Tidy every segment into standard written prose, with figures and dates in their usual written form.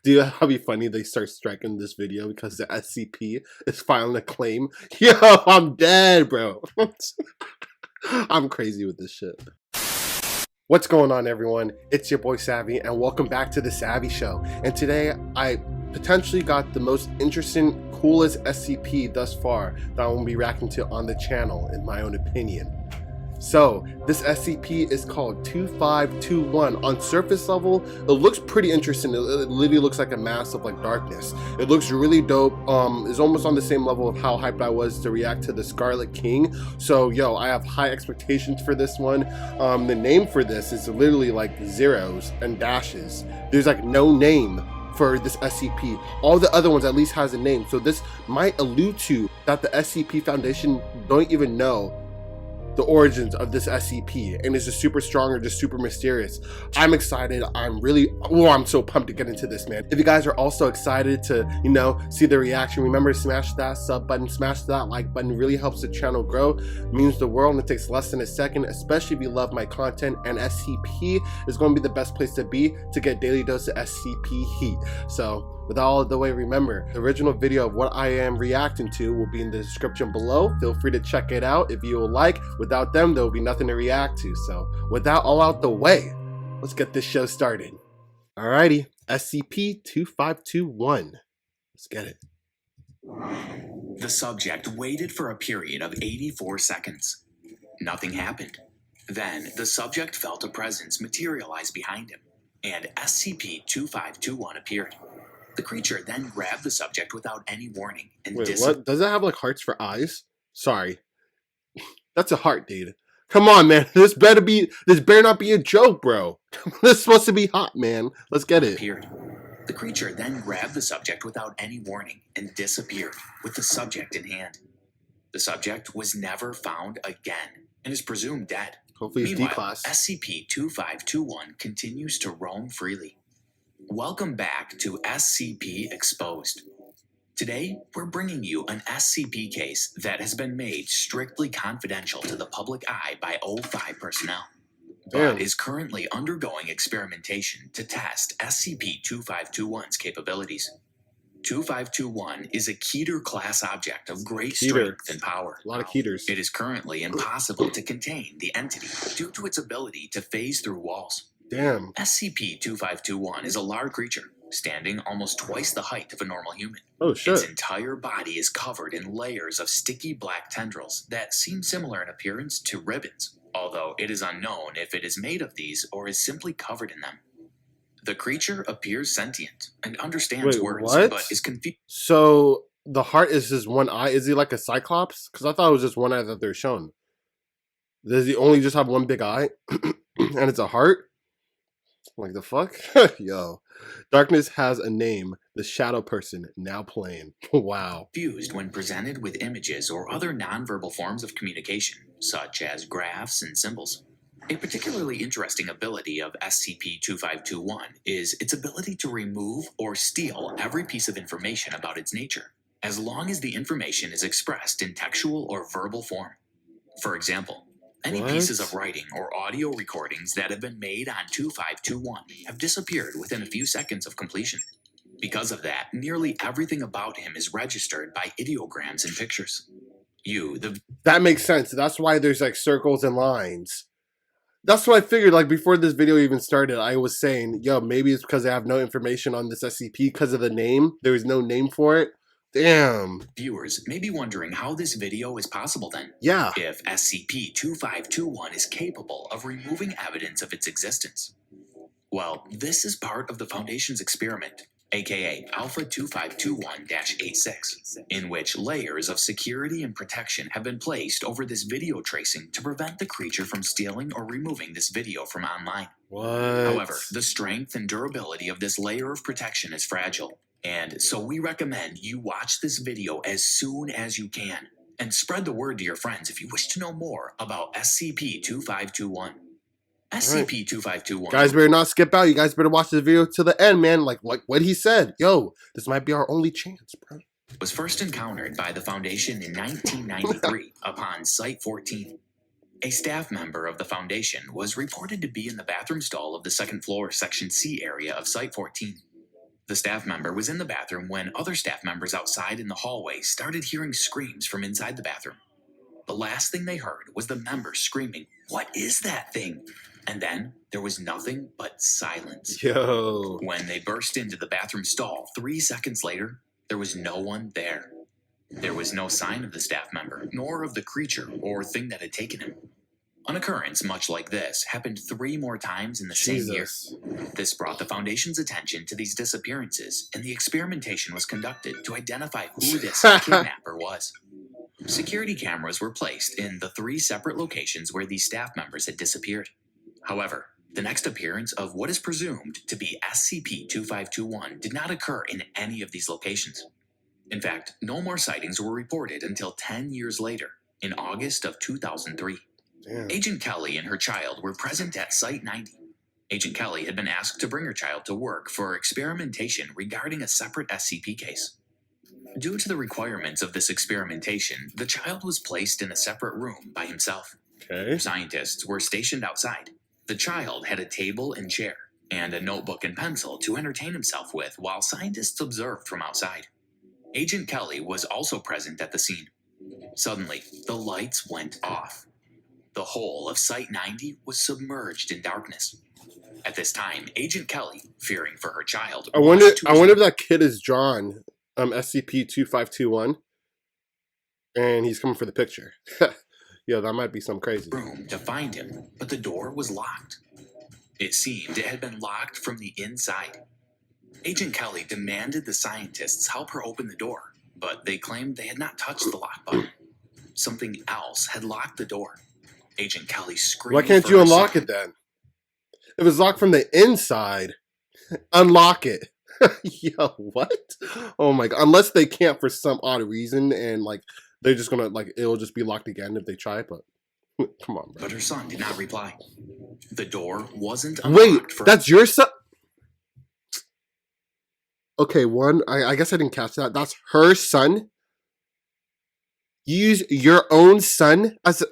Dude, that'd be funny. They start striking this video because the SCP is filing a claim. Yo, I'm dead, bro. I'm crazy with this shit. What's going on, everyone? It's your boy Savvy, and welcome back to the Savvy Show. And today, I potentially got the most interesting, coolest SCP thus far that I will be reacting to on the channel, in my own opinion. So, this SCP is called 2521. On surface level, it looks pretty interesting. It literally looks like a mass of like darkness. It looks really dope. It's almost on the same level of how hyped I was to react to the Scarlet King. So, yo, I have high expectations for this one. The name for this is literally like zeros and dashes. There's like no name for this SCP. All the other ones at least has a name. So this might allude to that the SCP Foundation don't even know the origins of this SCP, and it's just super strong or just super mysterious. I'm excited. I'm so pumped to get into this, man. If you guys are also excited to, see the reaction, remember to smash that sub button, smash that like button. It really helps the channel grow. It means the world, and it takes less than a second, especially if you love my content, and SCP is going to be the best place to be to get daily dose of SCP heat. So with all of the way, remember, the original video of what I am reacting to will be in the description below. Feel free to check it out if you will like. Without them, there will be nothing to react to. So with that all out the way, let's get this show started. Alrighty, SCP-2521. Let's get it. The subject waited for a period of 84 seconds. Nothing happened. Then the subject felt a presence materialize behind him, and SCP-2521 appeared. The creature then grabbed the subject without any warning and Wait, what? Does it have like hearts for eyes? Sorry. That's a heart, dude. Come on, man. This better not be a joke, bro. This is supposed to be hot, man. Let's get it. The creature then grabbed the subject without any warning and disappeared with the subject in hand. The subject was never found again and is presumed dead. Hopefully it's D-class. SCP-2521 continues to roam freely. Welcome back to SCP Exposed. Today, we're bringing you an SCP case that has been made strictly confidential to the public eye by O5 personnel, but is currently undergoing experimentation to test SCP-2521's capabilities. 2521 is a Keter-class object of great strength and power. A lot of Keters. It is currently impossible to contain the entity due to its ability to phase through walls. Damn. SCP-2521 is a large creature, standing almost twice the height of a normal human. Oh, shit. Its entire body is covered in layers of sticky black tendrils that seem similar in appearance to ribbons, although it is unknown if it is made of these or is simply covered in them. The creature appears sentient and understands words, but is confused. So the heart is his one eye. Is he like a cyclops? Because I thought it was just one eye that they're shown. Does he only just have one big eye? And it's a heart? Like the fuck? Yo. Darkness has a name. The shadow person now playing. Wow. Confused when presented with images or other nonverbal forms of communication, such as graphs and symbols. A particularly interesting ability of SCP-2521 is its ability to remove or steal every piece of information about its nature, as long as the information is expressed in textual or verbal form. For example, any pieces of writing or audio recordings that have been made on 2521 have disappeared within a few seconds of completion. Because of that, nearly everything about him is registered by ideograms and pictures. That makes sense. That's why there's like circles and lines. That's what I figured, like before this video even started, I was saying, yo, maybe it's because I have no information on this SCP because of the name. There is no name for it. Damn. Viewers may be wondering how this video is possible then. Yeah. If SCP-2521 is capable of removing evidence of its existence. Well, this is part of the Foundation's experiment, aka Alpha 2521-86, in which layers of security and protection have been placed over this video tracing to prevent the creature from stealing or removing this video from online. However, the strength and durability of this layer of protection is fragile. And so we recommend you watch this video as soon as you can, and spread the word to your friends if you wish to know more about SCP-2521. SCP-2521. Guys better not skip out. You guys better watch the video to the end, man. Like what he said. Yo, this might be our only chance, bro. Was first encountered by the Foundation in 1993 upon Site-14. A staff member of the Foundation was reported to be in the bathroom stall of the second floor Section C area of Site-14. The staff member was in the bathroom when other staff members outside in the hallway started hearing screams from inside the bathroom. The last thing they heard was the members screaming, "What is that thing?" And then there was nothing but silence. Yo. When they burst into the bathroom stall 3 seconds later, there was no one there. There was no sign of the staff member, nor of the creature or thing that had taken him. An occurrence much like this happened 3 more times in the same year. This brought the Foundation's attention to these disappearances, and the experimentation was conducted to identify who this kidnapper was. Security cameras were placed in the 3 separate locations where these staff members had disappeared. However, the next appearance of what is presumed to be SCP-2521 did not occur in any of these locations. In fact, no more sightings were reported until 10 years later, in August of 2003. Damn. Agent Kelly and her child were present at Site 90. Agent Kelly had been asked to bring her child to work for experimentation regarding a separate SCP case. Due to the requirements of this experimentation, the child was placed in a separate room by himself. Okay. Scientists were stationed outside. The child had a table and chair, and a notebook and pencil to entertain himself with while scientists observed from outside. Agent Kelly was also present at the scene. Suddenly, the lights went off. The whole of Site 90 was submerged in darkness. At this time, Agent Kelly, fearing for her child, I wonder if that kid is drawn SCP-2521 and he's coming for the picture. Yo, that might be some crazy. Room to find him, but the door was locked. It seemed it had been locked from the inside. Agent Kelly demanded the scientists help her open the door, but they claimed they had not touched the lock button. Something else had locked the door. Agent Kelly screamed. Why can't you unlock it then? If it's locked from the inside, unlock it. Yo, what? Oh my god. Unless they can't for some odd reason and like they're just gonna like it'll just be locked again if they try, but come on, bro. But her son did not reply. The door wasn't unlocked. Wait, that's your son? Okay, I guess I didn't catch that. That's her son? You use your own son as a...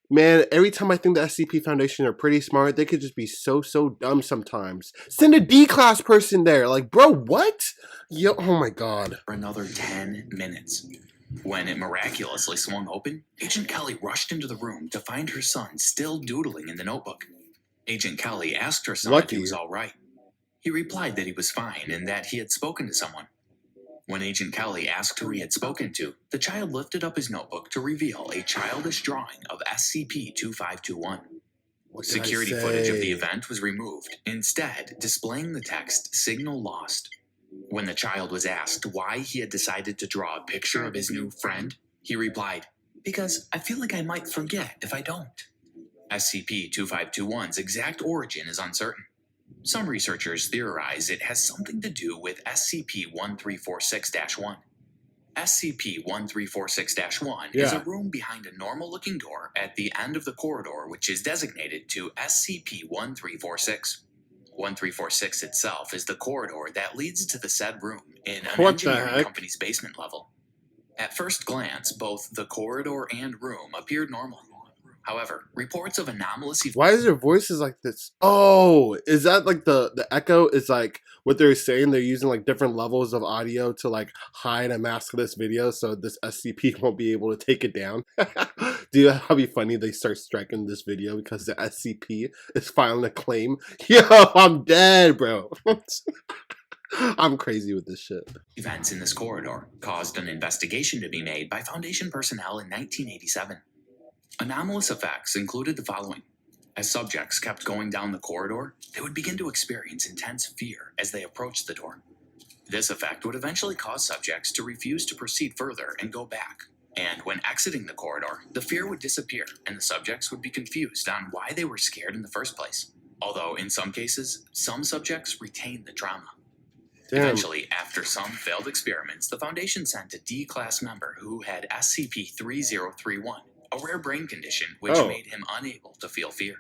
Man, every time I think the SCP Foundation are pretty smart, they could just be so dumb sometimes. Send a D-class person there. Like, bro, what? Yo, oh my god. For another 10 minutes. When it miraculously swung open, Agent Kelly rushed into the room to find her son still doodling in the notebook. Agent Kelly asked her son if he was all right. He replied that he was fine and that he had spoken to someone. When Agent Kelly asked who he had spoken to, the child lifted up his notebook to reveal a childish drawing of SCP-2521. Security footage of the event was removed, instead displaying the text "Signal Lost." When the child was asked why he had decided to draw a picture of his new friend, he replied, "Because I feel like I might forget if I don't." SCP-2521's exact origin is uncertain. Some researchers theorize it has something to do with SCP-1346-1. SCP-1346-1 is a room behind a normal-looking door at the end of the corridor which is designated to SCP-1346. 1346 itself is the corridor that leads to the said room in an engineering company's basement level. At first glance, both the corridor and room appeared normal. However, reports of anomalous... Why is their voices like this? Oh, is that like the echo is like what they're saying? They're using like different levels of audio to like hide and mask this video so this SCP won't be able to take it down. Dude, that'd be funny. They start striking this video because the SCP is filing a claim. Yo, I'm dead, bro. I'm crazy with this shit. Events in this corridor caused an investigation to be made by Foundation personnel in 1987. Anomalous effects included the following. As subjects kept going down the corridor, they would begin to experience intense fear as they approached the door. This effect would eventually cause subjects to refuse to proceed further and go back. And when exiting the corridor, the fear would disappear and the subjects would be confused on why they were scared in the first place. Although in some cases, some subjects retained the trauma. Damn. Eventually, after some failed experiments, the Foundation sent a D-class member who had SCP-3031, a rare brain condition which made him unable to feel fear.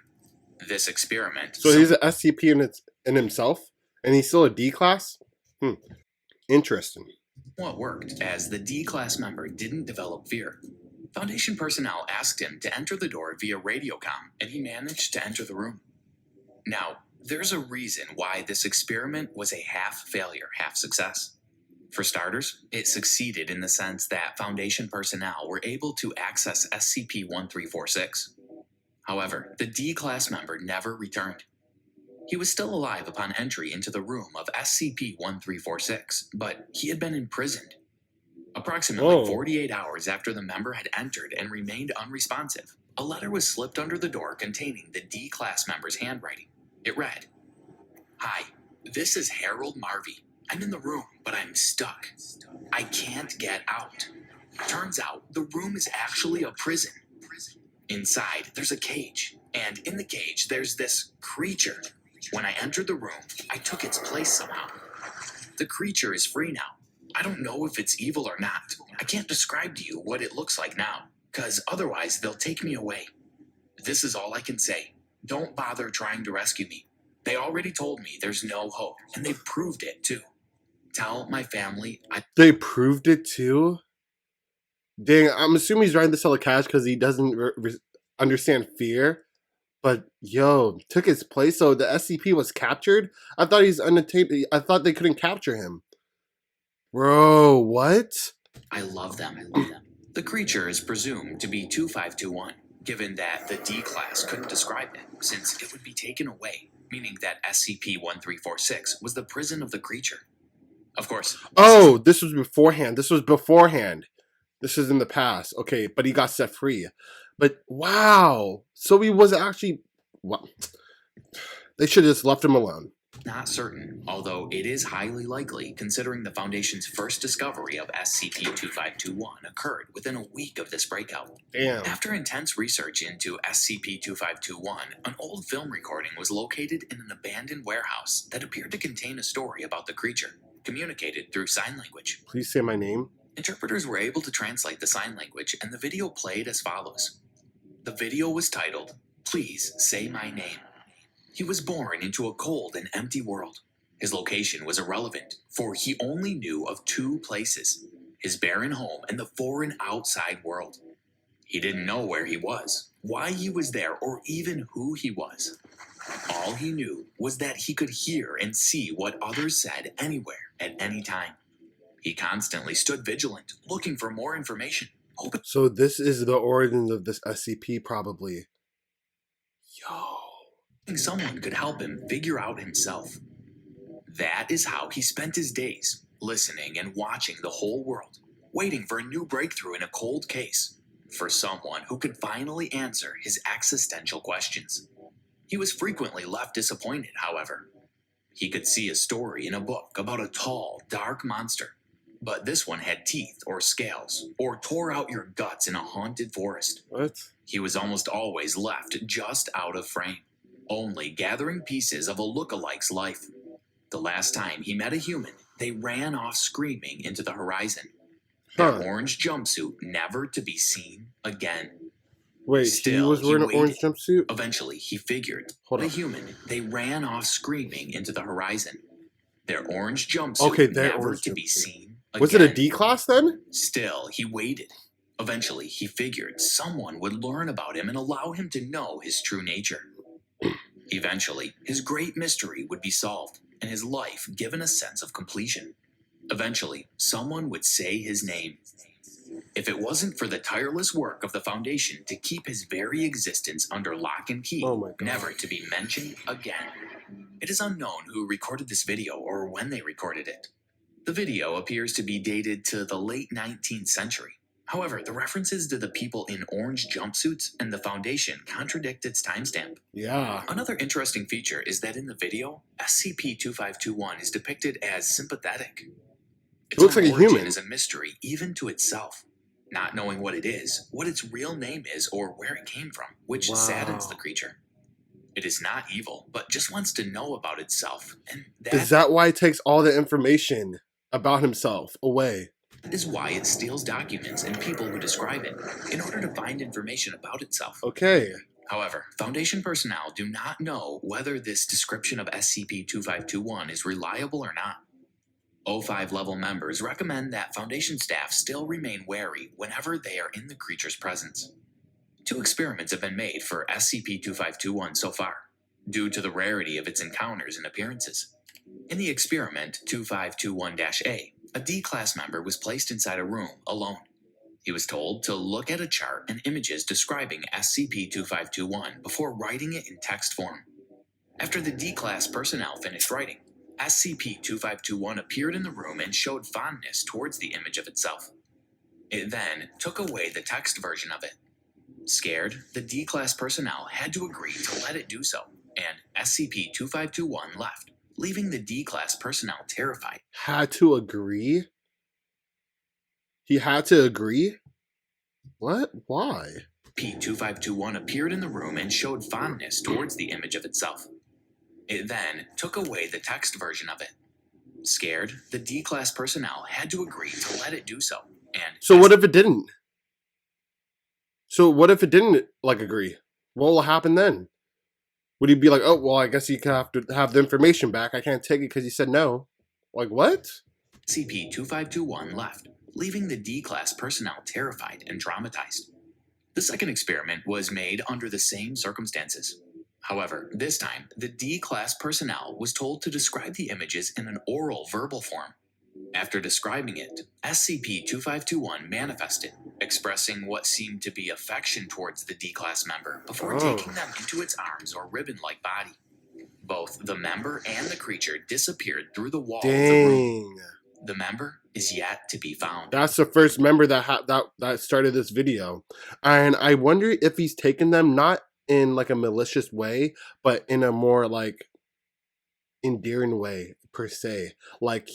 This experiment... So he's an SCP in himself? And he's still a D-class? Interesting. What worked, as the D-class member didn't develop fear. Foundation personnel asked him to enter the door via radiocom, and he managed to enter the room. Now, There's a reason why this experiment was a half failure, half success. For starters, it succeeded in the sense that Foundation personnel were able to access SCP 1346. However, the D class member never returned. He was still alive upon entry into the room of SCP 1346, but he had been imprisoned. Approximately Whoa. 48 hours after the member had entered and remained unresponsive, a letter was slipped under the door containing the D class member's handwriting. It read, "Hi, this is Harold Marvey. I'm in the room, but I'm stuck. I can't get out. Turns out the room is actually a prison. Inside, there's a cage, and in the cage, there's this creature. When I entered the room, I took its place somehow. The creature is free now. I don't know if it's evil or not. I can't describe to you what it looks like now, because otherwise they'll take me away. This is all I can say. Don't bother trying to rescue me. They already told me there's no hope, and they've proved it too. Tell my family They proved it too? Dang, I'm assuming he's writing this hella cash because he doesn't understand fear. But yo, took his place. So the SCP was captured. I thought he's unattainable. I thought they couldn't capture him. Bro, what? I love them. The creature is presumed to be 2521, given that the D class couldn't describe it, since it would be taken away, meaning that SCP-1346 was the prison of the creature. Of course. Oh, this was beforehand. This is in the past. Okay, but he got set free. But wow. So he was actually... Wow. They should have just left him alone. Not certain, although it is highly likely considering the Foundation's first discovery of SCP-2521 occurred within a week of this breakout. Damn. After intense research into SCP-2521, an old film recording was located in an abandoned warehouse that appeared to contain a story about the creature, communicated through sign language. Please say my name. Interpreters were able to translate the sign language, and the video played as follows. The video was titled, "Please Say My Name." He was born into a cold and empty world. His location was irrelevant, for he only knew of two places, his barren home and the foreign outside world. He didn't know where he was, why he was there, or even who he was. All he knew was that he could hear and see what others said anywhere, at any time. He constantly stood vigilant, looking for more information. So this is the origin of this SCP, probably. Yo. Someone could help him figure out himself. That is how he spent his days, listening and watching the whole world, waiting for a new breakthrough in a cold case, for someone who could finally answer his existential questions. He was frequently left disappointed, however. He could see a story in a book about a tall, dark monster, but this one had teeth or scales, or tore out your guts in a haunted forest. What? He was almost always left just out of frame, only gathering pieces of a lookalike's life. The last time he met a human, they ran off screaming into the horizon. Their orange jumpsuit never to be seen again. Wait, Still, he was wearing an orange jumpsuit? Eventually, he figured. Hold the on. human, they ran off screaming into the horizon. Their orange jumpsuit never to be seen again. Was it a D class then? Still, he waited. Eventually, he figured someone would learn about him and allow him to know his true nature. Eventually, his great mystery would be solved, and his life given a sense of completion. Eventually, someone would say his name. If it wasn't for the tireless work of the Foundation to keep his very existence under lock and key, never to be mentioned again. It is unknown who recorded this video or when they recorded it. The video appears to be dated to the late 19th century. However, the references to the people in orange jumpsuits and the Foundation contradict its timestamp. Yeah. Another interesting feature is that in the video, SCP-2521 is depicted as sympathetic. It looks like a human. Is a mystery even to itself, not knowing what it is, what its real name is, or where it came from, which saddens the creature. It is not evil, but just wants to know about itself. And is that why it takes all the information about himself away? That is why it steals documents and people who describe it, in order to find information about itself. Okay. However, Foundation personnel do not know whether this description of SCP-2521 is reliable or not. O5 level members recommend that Foundation staff still remain wary whenever they are in the creature's presence. 2 experiments have been made for SCP-2521 so far. due to the rarity of its encounters and appearances. In the experiment 2521-A, a D-class member was placed inside a room alone. He was told to look at a chart and images describing SCP-2521 before writing it in text form. After the D-class personnel finished writing, SCP-2521 appeared in the room and showed fondness towards the image of itself. It then took away the text version of it. Scared, the D-class personnel had to agree to let it do so, and SCP-2521 left, leaving the D-class personnel terrified. Had to agree? He had to agree? What? Why? SCP-2521 appeared in the room and showed fondness towards the image of itself. It then took away the text version of it. Scared, the D-class personnel had to agree to let it do so, and So what if it didn't? So what if it didn't, like, agree? What will happen then? Would he be like, oh, well, I guess you have to have the information back. I can't take it because you said no. Like, what? SCP-2521 left, leaving the D-class personnel terrified and traumatized. The second experiment was made under the same circumstances. However, this time, the D-class personnel was told to describe the images in an oral verbal form. After describing it, SCP-2521 manifested, expressing what seemed to be affection towards the D-class member before taking them into its arms or ribbon-like body. Both the member and the creature disappeared through the wall of the room. The member is yet to be found. That's the first member that started this video. And I wonder if he's taken them not in like a malicious way, but in a more like endearing way per se. Like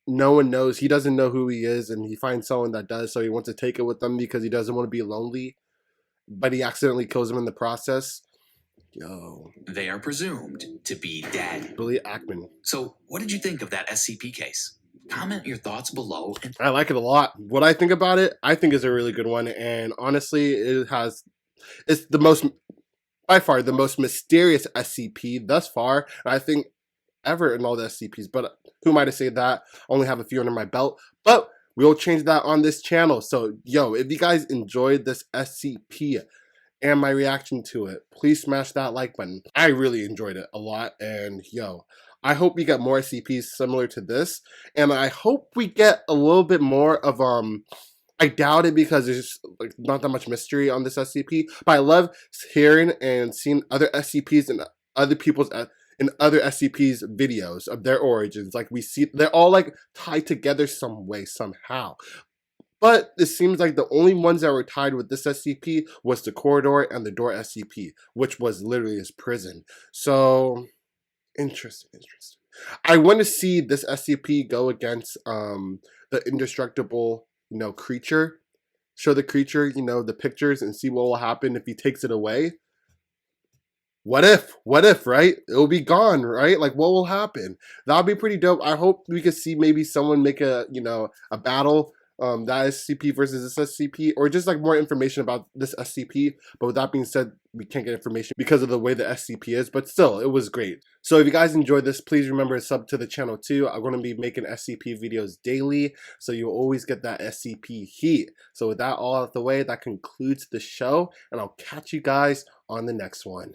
no one knows, he doesn't know who he is, and he finds someone that does, so he wants to take it with them because he doesn't want to be lonely, but he accidentally kills him in the process. Yo. They are presumed to be dead. Billy Ackman. So, what did you think of that SCP case? Comment your thoughts below. I like it a lot. What I think about it, I think is a really good one, and honestly, it's the most, by far, the most mysterious SCP thus far, and I think ever in all the SCPs, but who am I to say that? I only have a few under my belt, but we'll change that on this channel. So, yo, if you guys enjoyed this SCP and my reaction to it, please smash that like button. I really enjoyed it a lot, and yo, I hope we get more SCPs similar to this, and I hope we get a little bit more of I doubt it because there's just like not that much mystery on this SCP, but I love hearing and seeing other SCPs and other people's in other SCPs videos of their origins. Like we see they're all like tied together some way somehow. But it seems like the only ones that were tied with this SCP was the corridor and the door SCP, which was literally his prison. So interesting. I want to see this SCP go against the indestructible, creature. Show the creature, the pictures and see what will happen if he takes it away. What if, right? It'll be gone, right? Like, what will happen? That'll be pretty dope. I hope we could see maybe someone make a battle, that SCP versus this SCP, or just like more information about this SCP. But with that being said, we can't get information because of the way the SCP is, but still, it was great. So if you guys enjoyed this, please remember to sub to the channel too. I'm going to be making SCP videos daily, so you'll always get that SCP heat. So with that all out of the way, that concludes the show, and I'll catch you guys on the next one.